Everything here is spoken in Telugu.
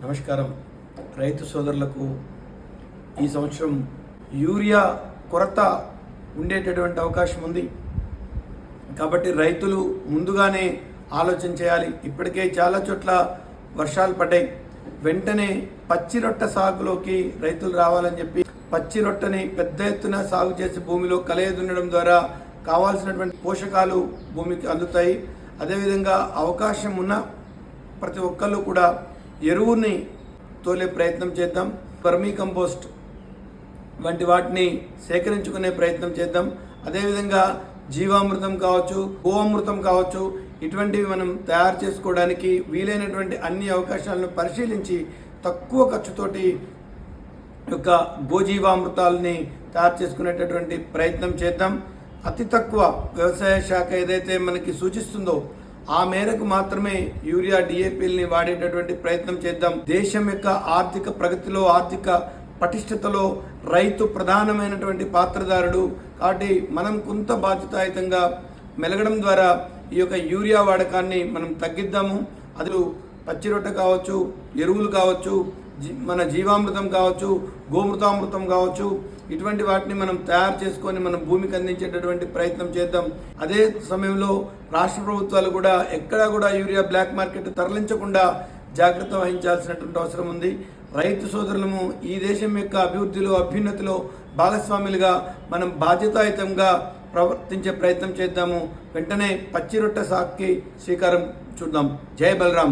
నమస్కారం. రైతు సోదరులకు ఈ సంవత్సరం యూరియా కొరత ఉండేటటువంటి అవకాశం ఉంది. కాబట్టి రైతులు ముందుగానే ఆలోచన చేయాలి. ఇప్పటికే చాలా చోట్ల వర్షాలు పడ్డాయి. వెంటనే పచ్చి రొట్ట సాగులోకి రైతులు రావాలని చెప్పి పచ్చి రొట్టని పెద్ద ఎత్తున సాగు చేసి భూమిలో కలయదున్నడం ద్వారా కావాల్సినటువంటి పోషకాలు భూమికి అందుతాయి. అదేవిధంగా అవకాశం ఉన్న ప్రతి ఒక్కళ్ళు కూడా ఎరువుని తోలే ప్రయత్నం చేద్దాం. వర్మీ కంపోస్ట్ వంటి వాటిని సేకరించుకునే ప్రయత్నం చేద్దాం. అదేవిధంగా జీవామృతం కావచ్చు, గోఅమృతం కావచ్చు, ఇటువంటివి మనం తయారు చేసుకోవడానికి వీలైనటువంటి అన్ని అవకాశాలను పరిశీలించి తక్కువ ఖర్చుతోటి యొక్క గోజీవామృతాలని తయారు చేసుకునేటటువంటి ప్రయత్నం చేద్దాం. అతి తక్కువ వ్యవసాయ శాఖ ఏదైతే మనకి సూచిస్తుందో ఆ మేరకు మాత్రమే యూరియా డిఏపిల్ని వాడేటటువంటి ప్రయత్నం చేద్దాం. దేశం యొక్క ఆర్థిక ప్రగతిలో, ఆర్థిక పటిష్టతలో రైతు ప్రధానమైనటువంటి పాత్రధారుడు. కాబట్టి మనం కొంత బాధ్యతాయుతంగా మెలగడం ద్వారా ఈ యొక్క యూరియా వాడకాన్ని మనం తగ్గిద్దాము. అది పచ్చి రొట్టె కావచ్చు, ఎరువులు కావచ్చు, మన జీవామృతం కావచ్చు, గోమృతామృతం కావచ్చు, ఇటువంటి వాటిని మనం తయారు చేసుకొని మనం భూమికి అందించేటటువంటి ప్రయత్నం చేద్దాం. అదే సమయంలో రాష్ట్ర ప్రభుత్వాలు కూడా ఎక్కడా కూడా యూరియా బ్లాక్ మార్కెట్ తరలించకుండా జాగ్రత్త వహించాల్సినటువంటి అవసరం ఉంది. రైతు సోదరులము ఈ దేశం యొక్క అభివృద్ధిలో, అభ్యున్నతిలో భాగస్వాములుగా మనం బాధ్యతాయుతంగా ప్రవర్తించే ప్రయత్నం చేద్దాము. వెంటనే పచ్చి రొట్టె సాగుకి శ్రీకారం చుడదాం. జై బలరాం.